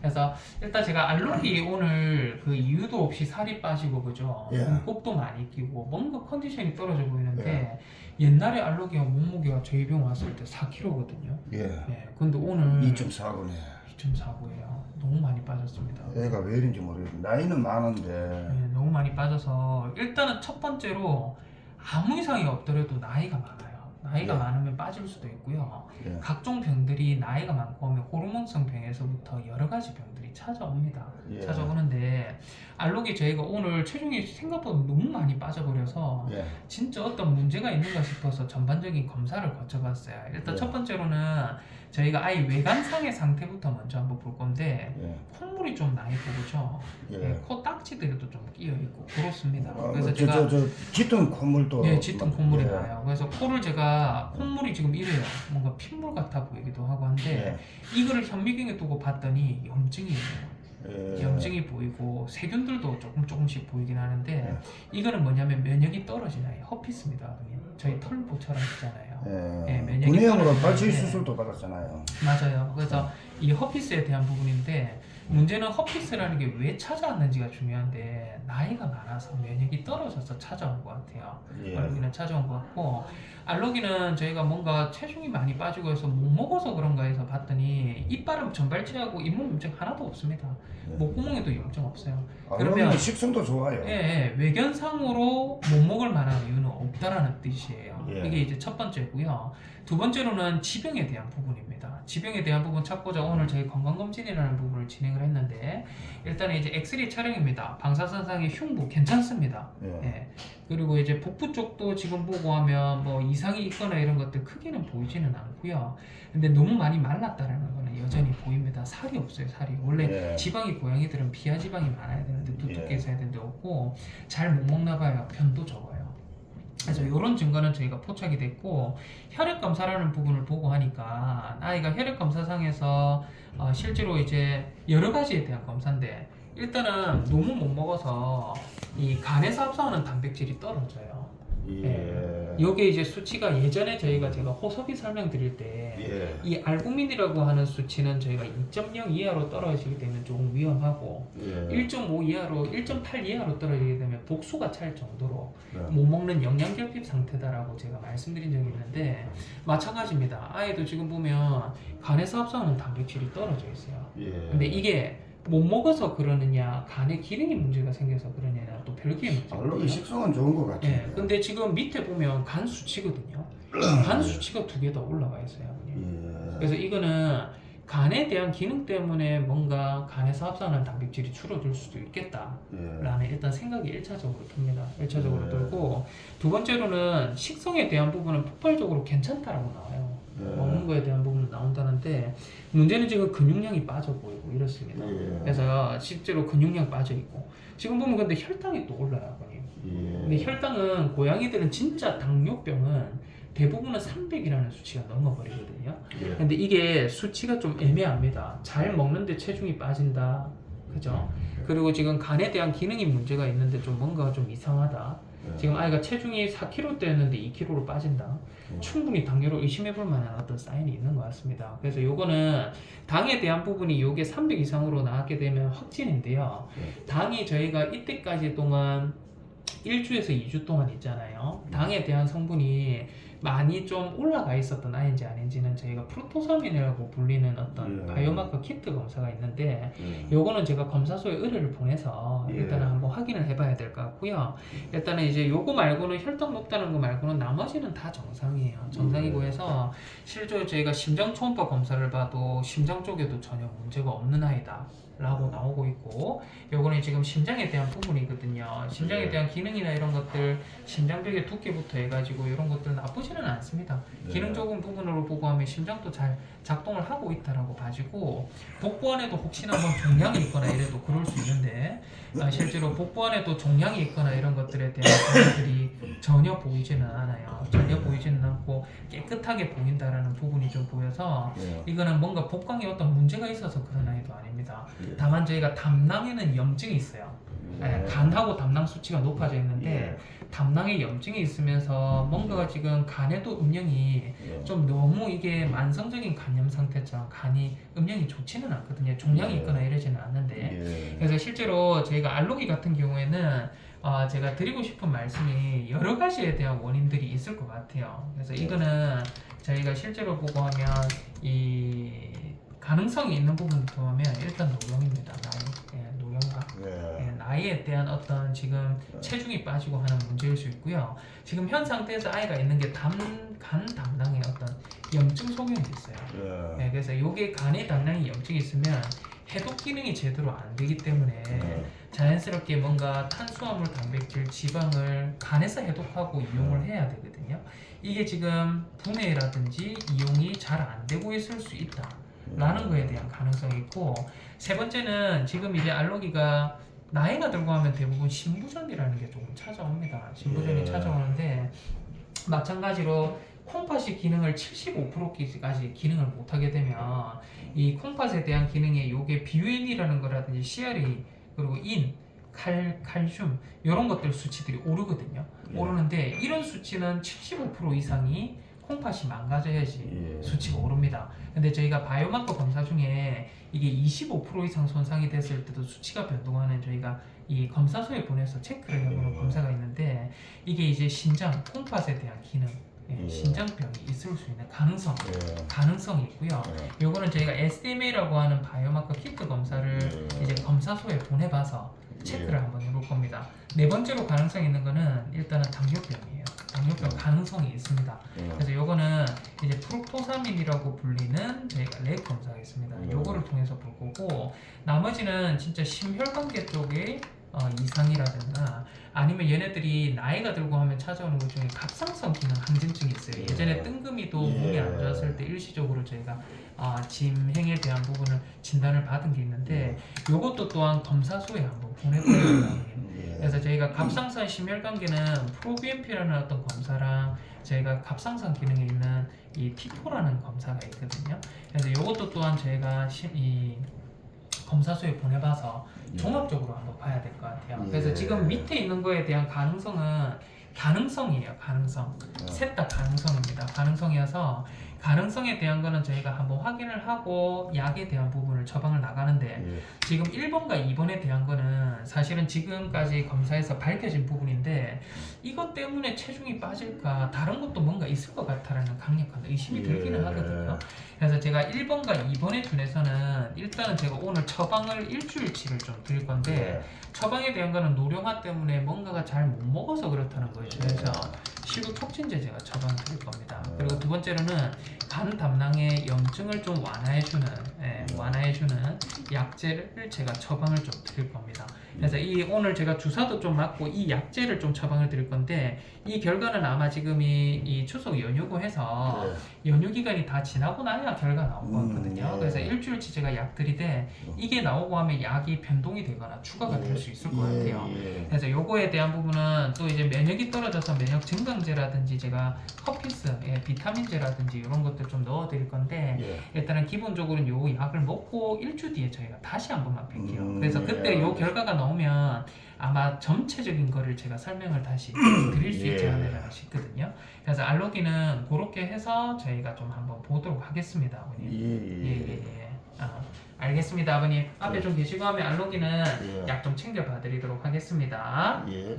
그래서 일단 제가 알록이 오늘 그 이유도 없이 살이 빠지고 그죠? 예. 곱도 많이 끼고 뭔가 컨디션이 떨어져 보이는데 옛날에 알록이가 몸무게가 저희 병 왔을 때 4kg거든요. 예. 예. 근데 오늘 2.4구네. 2.4고예요. 너무 많이 빠졌습니다. 애가 왜 이런지 모르겠어. 나이는 많은데. 예, 너무 많이 빠져서 일단은 첫 번째로 아무 이상이 없더라도 나이가 많아요. 나이가 예. 많으면 빠질 수도 있고요. 예. 각종 병들이 나이가 많고 하면 호르몬성 병에서부터 여러 가지 병들이 찾아옵니다. 예. 찾아오는데 알록이 저희가 오늘 체중이 생각보다 너무 많이 빠져버려서 예. 진짜 어떤 문제가 있는가 싶어서 전반적인 검사를 거쳐봤어요. 일단 예. 첫 번째로는 저희가 아이 외관상의 상태부터 먼저 한번 볼 건데 예. 콧물이 좀 나 있고 그죠? 예. 예, 코 딱지들도 좀 끼어 있고 그렇습니다. 어, 그래서 제가 짙은 콧물도. 예, 짙은 콧물이 예. 나요. 그래서 코를 제가 콧물이 지금 이래요. 뭔가 핏물 같아 보이기도 하고 한데 이거를 현미경에 두고 봤더니 염증이에요. 예. 염증이 보이고 세균들도 조금씩 보이긴 하는데 예. 이거는 뭐냐면 면역이 떨어지나요? 허피스입니다. 저희 털보처럼 있잖아요. 예, 면역이 분해형으로 떨어지는데 발치 수술도 받았잖아요. 맞아요. 그래서 이 허피스에 대한 부분인데 문제는 허피스라는 게 왜 찾아왔는지가 중요한데 나이가 많아서 면역이 떨어져서 찾아온 것 같아요. 예. 알록이는 찾아온 것 같고 알록이는 저희가 뭔가 체중이 많이 빠지고 해서 못 먹어서 그런가 해서 봤더니 이빨은 전발치하고 잇몸 염증 하나도 없습니다. 예. 목구멍에도 염증 없어요. 그러면 식성도 좋아요. 예, 외견상으로 못 먹을 만한 이유는 없다라는 뜻이에요. 예. 이게 이제 첫 번째고요. 두 번째로는 지병에 대한 부분입니다. 지병에 대한 부분 찾고자 오늘 저희 건강검진이라는 부분을 진행을 했는데 일단은 이제 엑스레이 촬영입니다. 방사선상의 흉부 괜찮습니다. 예. 예. 그리고 이제 복부 쪽도 지금 보고 하면 뭐 이상이 있거나 이런 것들 크게는 보이지는 않고요. 근데 너무 많이 말랐다라는 거는 여전히 보입니다. 살이 없어요, 살이. 원래 예. 지방이 고양이들은 비하 지방이 많아야 되는데 두텁게 예. 있어야 되는데 없고 잘 못 먹나 봐요. 편도 적어요. 그래서 이런 증거는 저희가 포착이 됐고 혈액 검사라는 부분을 보고 하니까 아이가 혈액 검사상에서 실제로 이제 여러 가지에 대한 검사인데 일단은 너무 못 먹어서 이 간에서 합성하는 단백질이 떨어져요. 예. 요게 이제 수치가 예전에 제가 호섭이 설명드릴 때 예. 이 알부민이라고 하는 수치는 저희가 2.0 이하로 떨어지게 되면 조금 위험하고 예. 1.5 이하로 1.8 이하로 떨어지게 되면 복수가 찰 정도로 네. 못 먹는 영양결핍 상태다라고 제가 말씀드린 적이 있는데 마찬가지입니다. 아이도 지금 보면 간에서 합성하는 단백질이 떨어져 있어요. 예. 근데 이게 못 먹어서 그러느냐 간에 기능이 문제가 생겨서 그러냐는 또 별개의 알록이 문제거든요. 식성은 좋은 것 같아요. 네, 근데 지금 밑에 보면 간 수치거든요. 간 수치가 2개 더 올라와 있어요. 예. 그래서 이거는 간에 대한 기능 때문에 뭔가 간에서 합성하는 단백질이 줄어들 수도 있겠다라는 예. 일단 생각이 1차적으로 듭니다. 1차적으로 네. 들고 두 번째로는 식성에 대한 부분은 폭발적으로 괜찮다라고 나와요. 네. 먹는 거에 대한 부분은 나온다는데 문제는 지금 근육량이 빠져 보이고 이렇습니다. 예. 그래서 실제로 근육량 빠져 있고 지금 보면 근데 혈당이 또 올라요, 거의. 예. 근데 혈당은 고양이들은 진짜 당뇨병은 대부분은 300이라는 수치가 넘어버리거든요. 예. 근데 이게 수치가 좀 애매합니다. 잘 먹는데 체중이 빠진다. 그죠? 그리고 지금 간에 대한 기능이 문제가 있는데 좀 뭔가 좀 이상하다. 예. 지금 아이가 체중이 4kg대였는데 2kg로 빠진다. 충분히 당뇨를 의심해볼 만한 어떤 사인이 있는 것 같습니다. 그래서 요거는 당에 대한 부분이 요게 300 이상으로 나왔게 되면 확진인데요. 당이 저희가 이때까지 동안 1주에서 2주 동안 있잖아요. 당에 대한 성분이 많이 좀 올라가 있었던 아이인지 아닌지는 저희가 프로토사민이라고 불리는 어떤 바이오마커 키트 검사가 있는데 요거는 제가 검사소에 의뢰를 보내서 일단은 한번 확인을 해봐야 될 것 같고요. 일단은 이제 요거 말고는 혈당 높다는 거 말고는 나머지는 다 정상이에요. 정상이고 해서 실제로 저희가 심장 초음파 검사를 봐도 심장 쪽에도 전혀 문제가 없는 아이다 라고 나오고 있고 요거는 지금 심장에 대한 부분이거든요. 심장에 대한 기능이나 이런 것들 심장벽의 두께부터 해가지고 이런 것들 나쁘지는 않습니다. 기능적인 부분으로 보고 하면 심장도 잘 작동을 하고 있다라고 봐지고 복부 안에도 혹시나 뭐 종양이 있거나 이래도 그럴 수 있는데 실제로 복부 안에도 종양이 있거나 이런 것들에 대한 것들이 전혀 보이지는 않아요. 전혀 보이지는 않고 깨끗하게 보인다라는 부분이 좀 보여서 이거는 뭔가 복강에 어떤 문제가 있어서 그런 아이도 아닙니다. 다만 저희가 담낭에는 염증이 있어요. 간하고 담낭 수치가 높아져 있는데 예. 담낭에 염증이 있으면서 뭔가가 지금 간에도 음영이 예. 좀 너무 이게 만성적인 간염 상태처럼 간이 음영이 좋지는 않거든요. 종양이 예. 있거나 이러지는 않는데 예. 그래서 실제로 저희가 알로기 같은 경우에는 제가 드리고 싶은 말씀이 여러 가지에 대한 원인들이 있을 것 같아요. 그래서 이거는 저희가 실제로 보고 하면 이 가능성이 있는 부분부터 보면 일단 노령입니다. 나이, 노령과 예. 나이에 대한 어떤 지금 체중이 빠지고 하는 문제일 수 있고요. 지금 현 상태에서 아이가 있는 게 간 담낭에 어떤 염증 소견이 있어요. 예. 그래서 이게 간에 담낭에 염증이 있으면 해독 기능이 제대로 안 되기 때문에 자연스럽게 뭔가 탄수화물, 단백질, 지방을 간에서 해독하고 이용을 해야 되거든요. 이게 지금 분해라든지 이용이 잘 안 되고 있을 수 있다라는 거에 대한 가능성이 있고, 세 번째는 지금 이제 알로기가 나이가 들고 하면 대부분 신부전이라는 게 조금 찾아옵니다. 신부전이 예. 찾아오는데 마찬가지로 콩팥이 기능을 75%까지 기능을 못하게 되면 이 콩팥에 대한 기능에 요게 비유인이라는 거라든지 CRA 그리고 인, 칼슘 이런 것들 수치들이 오르거든요. 예. 오르는데 이런 수치는 75% 이상이 콩팥이 망가져야지 예. 수치가 오릅니다. 근데 저희가 바이오마커 검사 중에 이게 25% 이상 손상이 됐을 때도 수치가 변동하는 저희가 이 검사소에 보내서 체크를 해보는 검사가 있는데 이게 이제 신장, 콩팥에 대한 기능, 신장병이 있을 수 있는 가능성이 있고요. 요거는 저희가 SDMA라고 하는 바이오마커 키트 검사를 이제 검사소에 보내봐서 체크를 한번 해볼 겁니다. 네 번째로 가능성이 있는 거는 일단은 당뇨병이에요. 당뇨병 가능성이 있습니다. 그래서 요거는 이제 프록토사민이라고 불리는 저희가 랩 검사가 있습니다. 요거를 통해서 볼 거고, 나머지는 진짜 심혈관계 쪽에 이상이라든가 아니면 얘네들이 나이가 들고 하면 찾아오는 것 중에 갑상선 기능 항진증이 있어요. 예전에 뜬금이도 몸이 안 좋았을 때 일시적으로 저희가 짐행에 대한 부분을 진단을 받은 게 있는데 요것도 또한 검사소에 한번 보내보려고 그래서 저희가 갑상선 심혈관계는 프로비엠피라는 어떤 검사랑 저희가 갑상선 기능에 있는 이 T4라는 검사가 있거든요. 그래서 이것도 또한 저희가 이 검사소에 보내봐서 종합적으로 한번 봐야 될 것 같아요. 그래서 지금 밑에 있는 거에 대한 가능성이에요. 가능성. 셋 다 가능성입니다. 가능성이어서 가능성에 대한 거는 저희가 한번 확인을 하고 약에 대한 부분을 처방을 나가는데 지금 1번과 2번에 대한 거는 사실은 지금까지 검사에서 밝혀진 부분인데 이것 때문에 체중이 빠질까 다른 것도 뭔가 있을 것 같다라는 강력한 의심이 들기는 하거든요. 그래서 제가 1번과 2번에 준해서는 일단은 제가 오늘 처방을 일주일치를 좀 드릴 건데 처방에 대한 거는 노령화 때문에 뭔가가 잘 못 먹어서 그렇다는 거예요. 그래서 시루톡신제 제가 처방 드릴 겁니다. 그리고 두 번째로는 간 담낭의 염증을 좀 완화해주는 약제를 제가 처방을 좀 드릴 겁니다. 그래서 오늘 제가 주사도 좀 맞고 이 약제를 좀 처방을 드릴 건데 이 결과는 아마 지금 이 추석 연휴고 해서 연휴 기간이 다 지나고 나야 결과 나올 거거든요. 그래서 일주일치 제가 약 드리되 이게 나오고 하면 약이 변동이 되거나 추가가 될 수 있을 것 같아요. 그래서 요거에 대한 부분은 또 이제 면역이 떨어져서 면역 증강제라든지 제가 커피스, 비타민제라든지 이런 것들 좀 넣어드릴 건데 일단은 기본적으로는 요 약을 먹고 일주 뒤에 저희가 다시 한 번만 뵐게요. 그래서 그때 요 결과가 나오면 아마 전체적인 거를 제가 설명을 다시 드릴 수 있지 않을까 싶거든요. 그래서 알로기는 그렇게 해서 저희가 좀 한번 보도록 하겠습니다, 아버님. 알겠습니다, 아버님. 앞에 좀 계시고 하면 알로기는 약 좀 챙겨 봐드리도록 하겠습니다. 네.